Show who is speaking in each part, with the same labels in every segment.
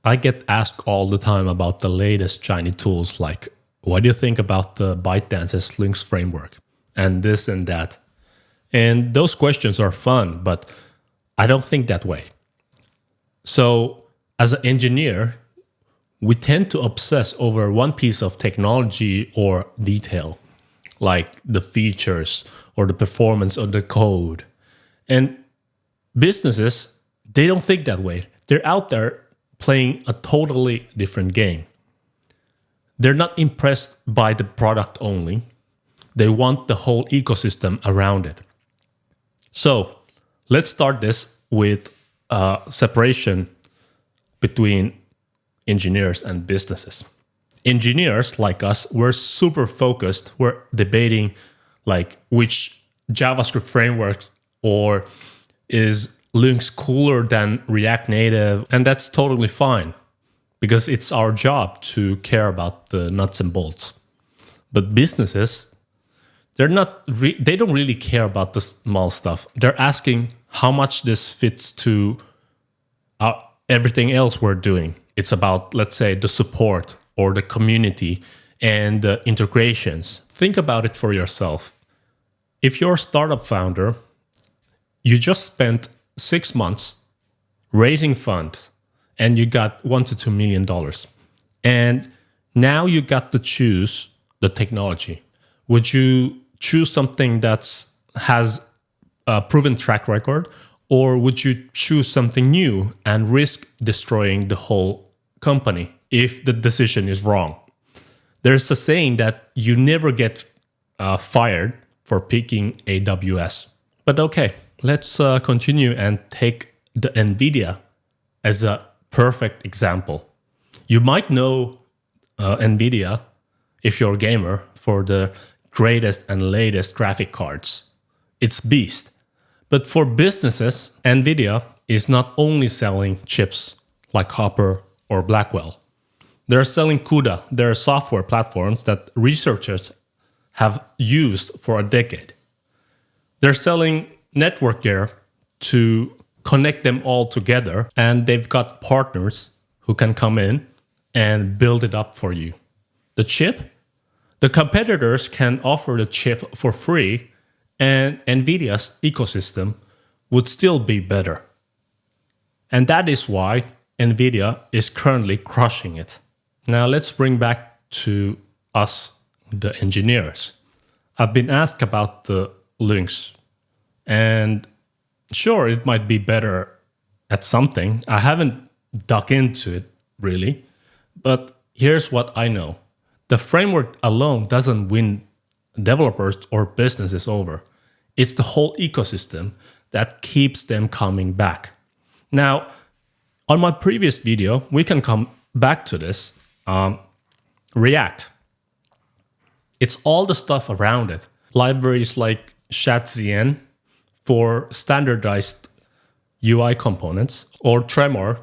Speaker 1: I get asked all the time about the latest shiny tools, like, what do you think about the ByteDance's Lynx framework? And this and that. And those questions are fun, but I don't think that way. So, as an engineer, we tend to obsess over one piece of technology or detail, like the features or the performance of the code. And businesses, they don't think that way. They're out there playing a totally different game. They're not impressed by the product only. They want the whole ecosystem around it. So let's start this with a separation between engineers and businesses. Engineers like us, we're super focused. We're debating like which JavaScript framework or is Lynx cooler than React Native, and that's totally fine because it's our job to care about the nuts and bolts. But businesses, they don't really care about the small stuff. They're asking how much this fits to everything else we're doing. It's about, let's say, the support or the community and the integrations. Think about it for yourself. If you're a startup founder, you just spent 6 months raising funds and you got $1 to $2 million. And now you got to choose the technology. Would you choose something that has a proven track record, or would you choose something new and risk destroying the whole company if the decision is wrong? There's a saying that you never get fired for picking AWS. But okay, let's continue and take the NVIDIA as a perfect example. You might know NVIDIA, if you're a gamer, for the greatest and latest graphic cards. It's beast. But for businesses, NVIDIA is not only selling chips like Hopper or Blackwell. They're selling CUDA. They're software platforms that researchers have used for a decade. They're selling network gear to connect them all together, and they've got partners who can come in and build it up for you. The chip, the competitors can offer the chip for free, and NVIDIA's ecosystem would still be better. And that is why NVIDIA is currently crushing it. Now let's bring back to us, the engineers. I've been asked about the Lynx, and sure, it might be better at something. I haven't dug into it really, but here's what I know. The framework alone doesn't win developers or businesses over. It's the whole ecosystem that keeps them coming back. Now, on my previous video, we can come back to this. React. It's all the stuff around it. Libraries like ShadCN for standardized UI components, or Tremor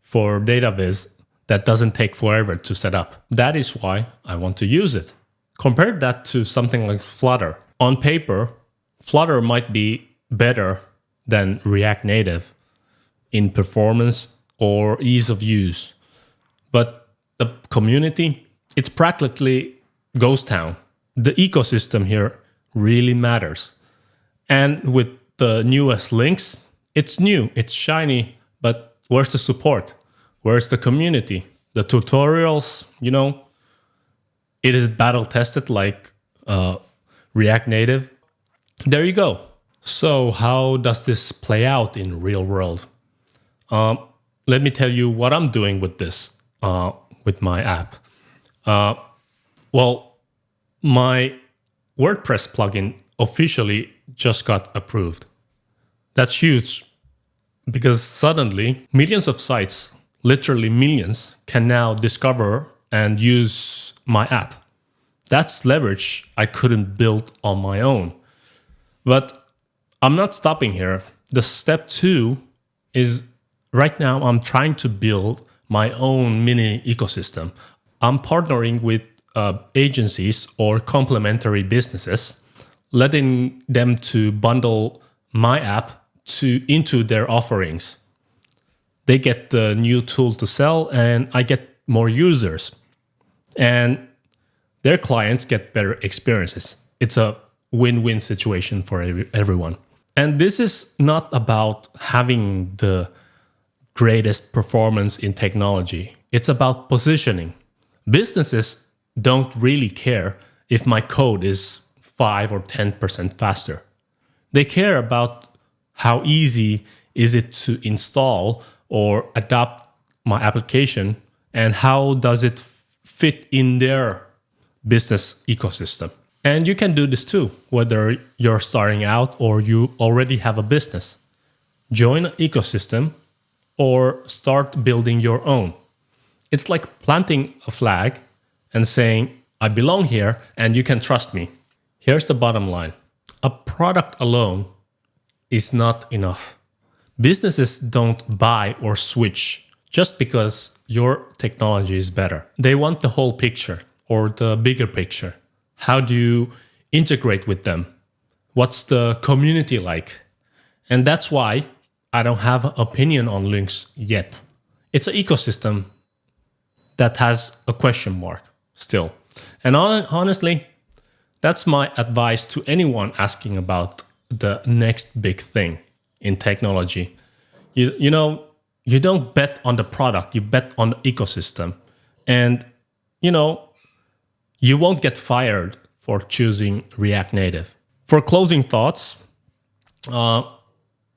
Speaker 1: for data viz that doesn't take forever to set up. That is why I want to use it. Compare that to something like Flutter. On paper, Flutter might be better than React Native in performance or ease of use. But the community, it's practically ghost town. The ecosystem here really matters. And with the newest Lynx, it's new, it's shiny, but where's the support? Where's the community? The tutorials, it is battle tested like React Native. There you go. So how does this play out in real world? Let me tell you what I'm doing with this, with my app. Well, my WordPress plugin officially just got approved. That's huge because suddenly millions of sites, literally millions, can now discover and use my app. That's leverage I couldn't build on my own. But I'm not stopping here. The step 2 is right now I'm trying to build my own mini ecosystem. I'm partnering with agencies or complementary businesses, letting them to bundle my app into their offerings. They get the new tool to sell, and I get more users. And their clients get better experiences. It's a win-win situation for everyone. And this is not about having the greatest performance in technology. It's about positioning. Businesses don't really care if my code is 5 or 10% faster. They care about how easy is it to install or adopt my application, and how does it fit in their business ecosystem. And you can do this too, whether you're starting out or you already have a business. Join an ecosystem or start building your own. It's like planting a flag and saying, I belong here and you can trust me. Here's the bottom line. A product alone is not enough. Businesses don't buy or switch just because your technology is better. They want the whole picture or the bigger picture. How do you integrate with them? What's the community like? And that's why I don't have an opinion on Lynx yet. It's an ecosystem that has a question mark still. And honestly, that's my advice to anyone asking about the next big thing in technology. You know, you don't bet on the product, you bet on the ecosystem. And, you know, you won't get fired for choosing React Native. For closing thoughts,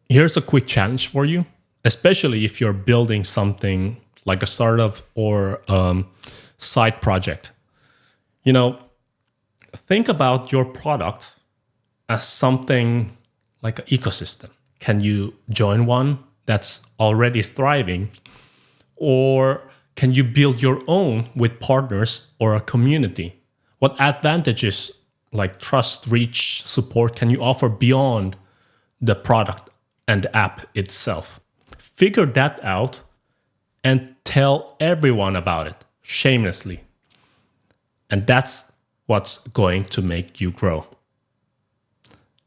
Speaker 1: here's a quick challenge for you, especially if you're building something like a startup or side project. You know, think about your product as something like an ecosystem. Can you join one that's already thriving? Or can you build your own with partners or a community? What advantages like trust, reach, support can you offer beyond the product and the app itself? Figure that out and tell everyone about it shamelessly. And that's what's going to make you grow.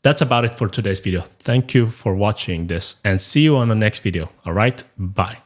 Speaker 1: That's about it for today's video. Thank you for watching this and see you on the next video. All right, bye.